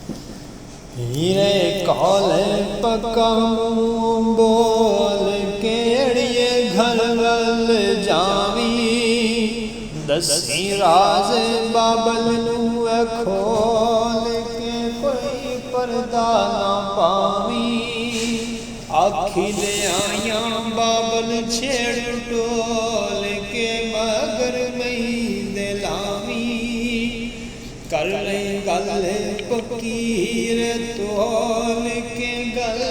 हीरे कौले पका बोल के अड़िए घर वल जावी दसी राज बाबल नू खोल के कोई पर्दा ना पावी आखी ले आया बाबल छेड़ टोल के मगर मई दिलावी कर ले गल फकीर तोल के गल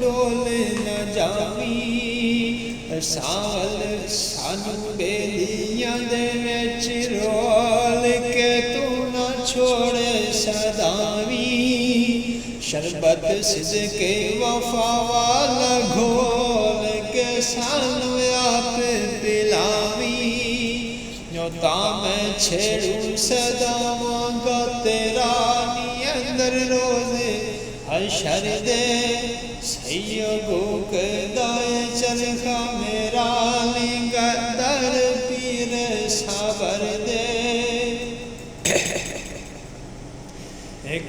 डोल न जावी साल सानू बेलियां दे विच रोल के तू न छोड़े सदावी शरबत सिदके वफा वाला घोल के सानू आप पिलावी ता मैं छेड़ू सदा मांगा तेरा नी अंदर रोज हशर दे सैयगो कदाए चरखा मेरा गदर पीर साबर दे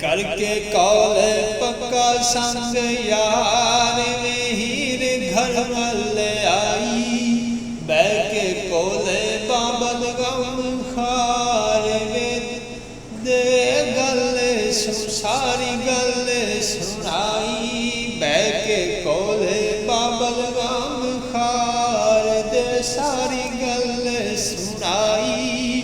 करके कौल पक्का संग यार में हीर घर वल आई बैठ के कोले बाबल गम खार दे गल सारी गल सुनाई बैठ के कोले बाबल गम खार दे सारी गल सुनाई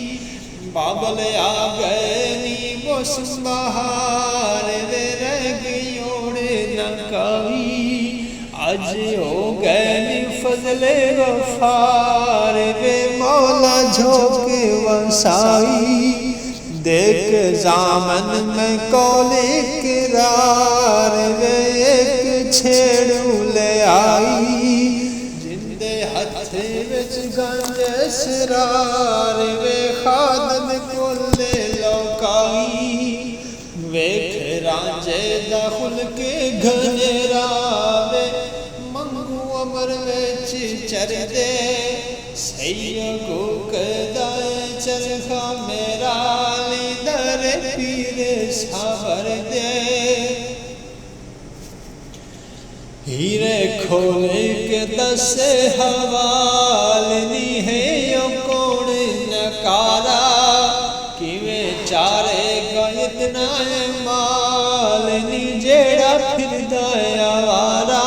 बाबल आ गए नी मौसम बहार दे रह गई ओड़े नकाई आज हो गए फजले वफार वे मौला झोंके वसाई देख जामन में कौले किरार वे एक छेड़ू ले आई जिंदे हथ विच गंज सरार वे खादम कोले लौकाई वेख रांझे दखुल के घनेरा वे अमर विच चर दे सैयगो कदाए चरखा मेरा दर पीर साबर दे हीरे खोले के दसे हवाल नी है यो कौन नकारा किवे चारे का इतना माल नी जेड़ा फिरदा आवारा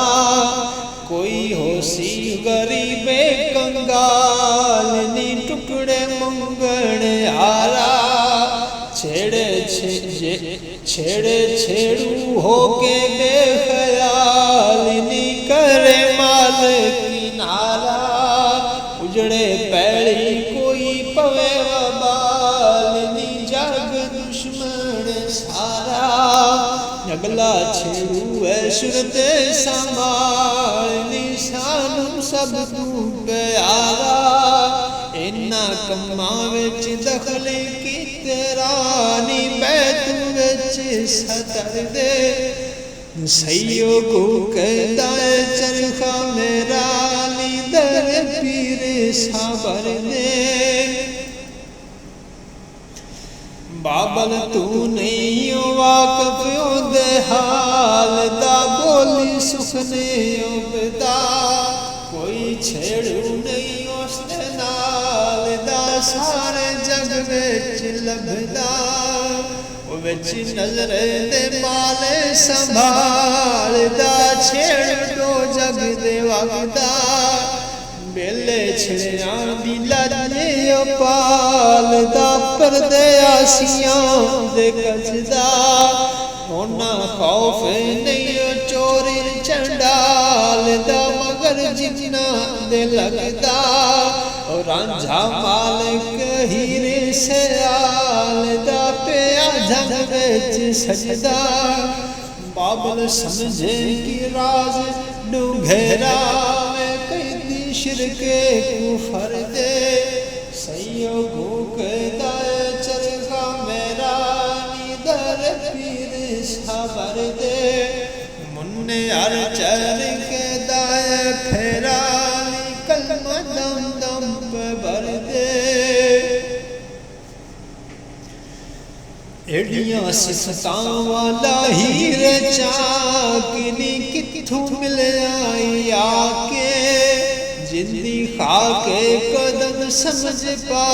कोई होसी गरीबे कंगाल नी टुकड़े मंगण आरा छेड़े छेड़ू होके बेख्याल नी करे माल किनारा उजड़े पैड़ी कोई पवे वबाल नी जग दुश्मन सारा अगला छेड़ू ऐशुरते संभाल निशानू सब तू प्यारा इन्ना कम्मा विच दखल की तेरा नी बैत विच सतर दे सैयो को कहदाए चरखा मेरा नी दर पीर साबर दे बाबल तू नहीं वाकफ दे हाल दा बोली सुखने उबदा कोई छेड़ू नहीं उसदे नाल दा सारे जग विच लभदा विच नजर दे माले संभाल दा छेड़ दो जग दे वगदा बेले छिड़िया दी लजे पाल दा परदे आसियां दे कजदा होना खौफ नहीं चोरी चंडाल दा मगर जिन्ना दे लगदा और रांझा मालिक हीरे सयाल दा पिया जग विच सजदा बाबल समझे कि राज डूंघेरा शिरके कुफर दे सैयो भूकदाए चरखा मेरा नीदर पीर साबर दे मुन्ने हर चरखे दाए फेरा कलमा दम दम पे भर दे एड़ियां सिफतां वाला ही रचा किनी किथों मिल आई आके जिंदी खाके कदम समझ पा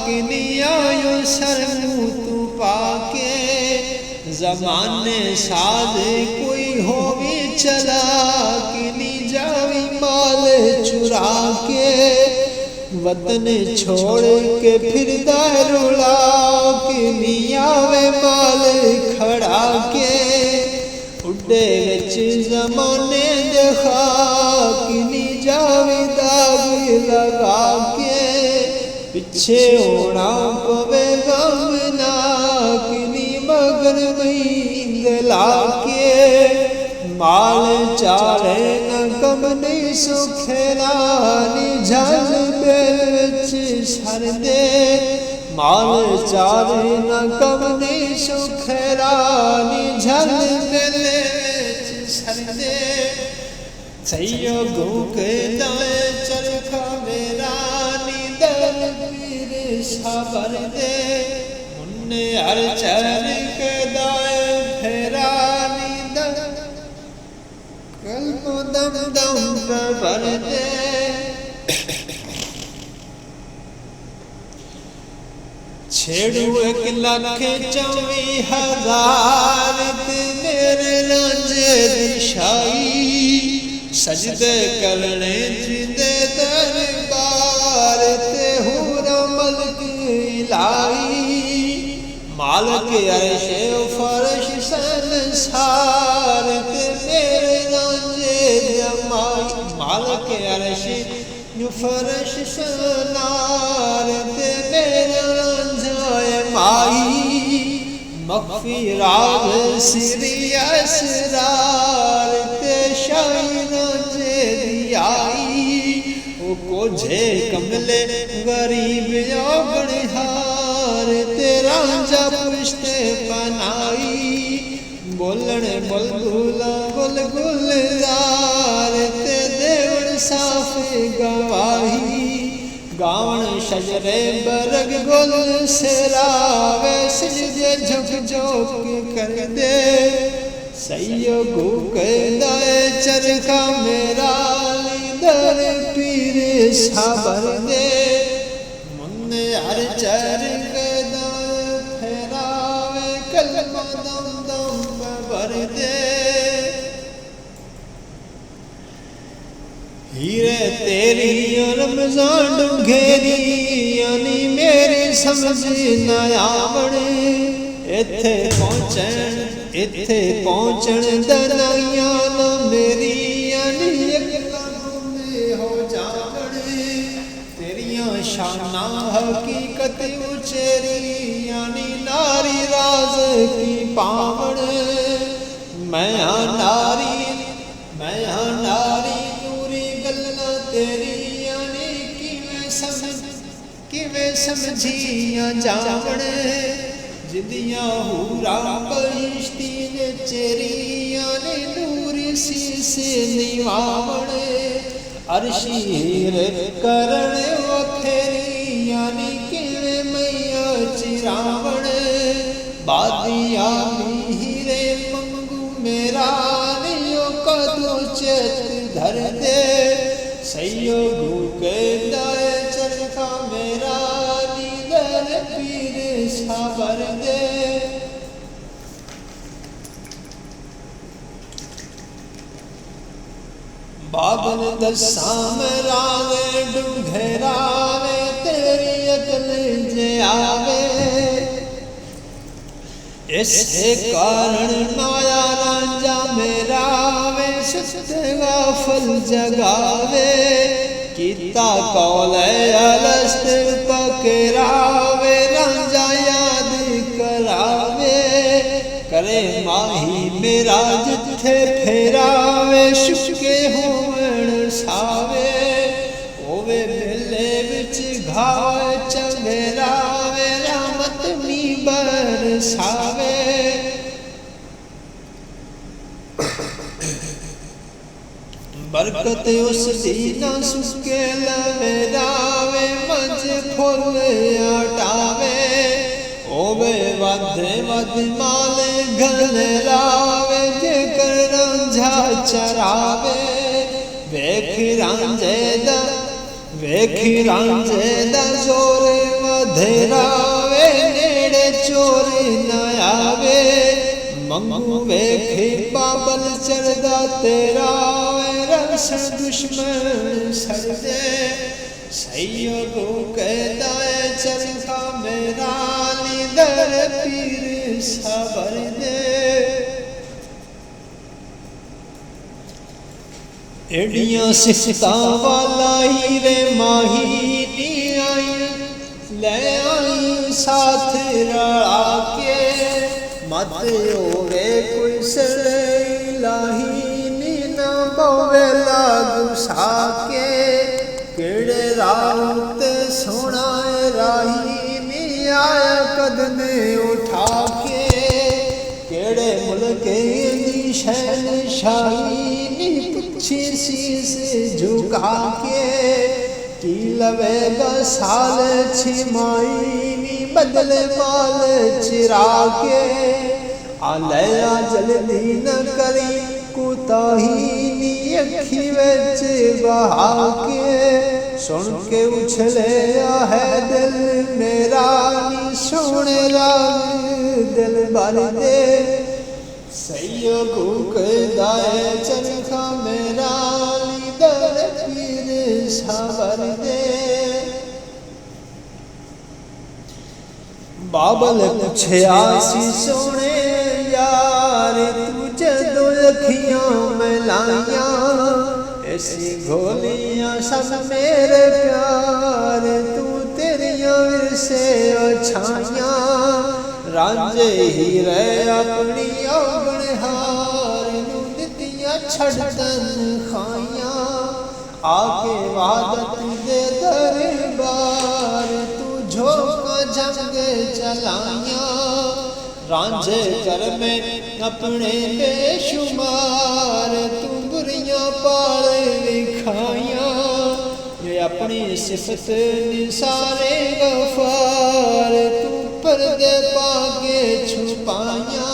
किनी आयो सरमू तू पाके ज़माने साद कोई होवे चला किनी जावी माल चुरा के वतन छोड़ के फिर दारुला किनी आवे माल खड़ा के उड्डे विच ज़माने देखा किनी जावी दाग लगा के पिछे होना पवे गमना किनी मगर नींद लाके माल चाले न कम नहीं सुखेला नी झल बेच सर दे माल चाले न कम नहीं सुखेला नी झल बेच सर दे सैयो गुक दाए चरखा मेरा नी दर पीर साबर दे मुन्ने हर चर के दाए फेरा नी दर कल्बो दम दम भर दे छेड़ू 1,24,000 मेरे रांझे दिशाई सजदे करने जिंदे दरबार ते हुरा मलक इलाई मालक अर्श फर्श संसार ते मेरे रांझे जमाई मालक अर्श फर्श सनार ते मेरे रांझे माई मख्फी राग सिरी असरार ते शाइना जे दियाई ओ कोझे कमले गरीब यो बणहार ते रांझा पुश्ते बनाई बोलण बुलबुला बुलगुलजार ते देवण साफ गवाही गावण शजरे बरग गुल सिरावे सिजदे झुक झुक कर दे सैयो गुक दाए चरखा मेरा दर पीर साबर दे मुन्ने हर चरख दाए फेरावे कलमा दम दम भर दे हीरे तेरी रमजान ढूंढेरी यानी मेरी समझ न आवड़े इत्थे पहुंचण दनाइया न मेरी यानी यकदम में हो जावड़े तेरियां शाना हकीकत उचेरी यानी नारी राज की पावड़ मैं नारी तेरी यानी किवें समझिया जावण जिदियां हूरा बहिश्ती ने चेरी यानी नूर शीस निवावण अर्शी हीर करण वखेरी यानी किवें मैया चिरावण बादिया हीरे मंगू मेरा नियो कदो चेत धर दे सैयो गुक दाए चरखा मेरा नीदर पीर साबर दे बाबन दसाम रावे ढूंढेरावे तेरी अकल जे आवे इससे कारण माया रांझा मेरा वे सुते गाफल जगावे कीता कौल अलस्त पकरावे रांझा याद करावे करे माही मेरा जिथे फेरावे शुके होवण सावे ओवे बेले विच घाव चंगेरावे रामत मी बरसावे बरकत उस दीना सुके लवेदावे मंझ फुल हटावे ओ होवे वाधे वध माल घन लावे जे करना झा चरावे वेख रांझे दा जोर वधेरावे नेड़े चोर न आवे मंगू वेख बाबल चढ़दा तेरा रस दुश्मन सड़दे सैयो को कहदा है चरखा मेरा लीदर पीर सबर दे एड़ियां सिफता वाला हीरे माही नी आई ले आई साथ रला के मत होवे कोई सलाही नी ना बोवे लागू साके केड़े रात सोना राही नी आया कदम उठा के केड़े मुल्के दी शहनशाही नी पूछी शीस झुका के की लवेगा साल छिमाई नी बदल माल चिरा के आलया जल्दी न करी कुताही नी अखी विच बहा के सुन के उछले है दिल मेरा नी सोने दिल भर दे सैयो कहदा है चरखा मेरा लीदर पीर सबर दे बाबल पूछया सी सोने यार तू जदों अखियां मिलाइया ऐसी घोलियां सब मेरे प्यार तू तेरियां विरसे छाइया रांझे ही रह अपनी औगणहार नू दित्तियां छड़तन खाइया आके वादत दे दरबार तू झोंका जंग चलाइया रांझे कर में अपने बेशुमार तू बुरियां पाल लिखाइया ये अपनी सिफत निसारे गफार तू पर्दे पाके छुपाइया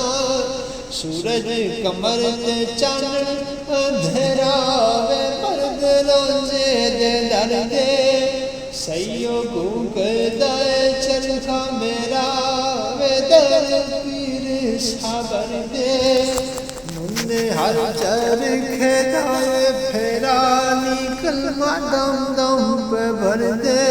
सूरज कमर ते चांद अंधेरावे पर्दे रांझे दे दर्दे सैयो कहदा है चरखा मेरा वेदर पीर सबर दे मुन्ने हर चरखे दाए फेरा नी कलमा दम दम पे भर दे।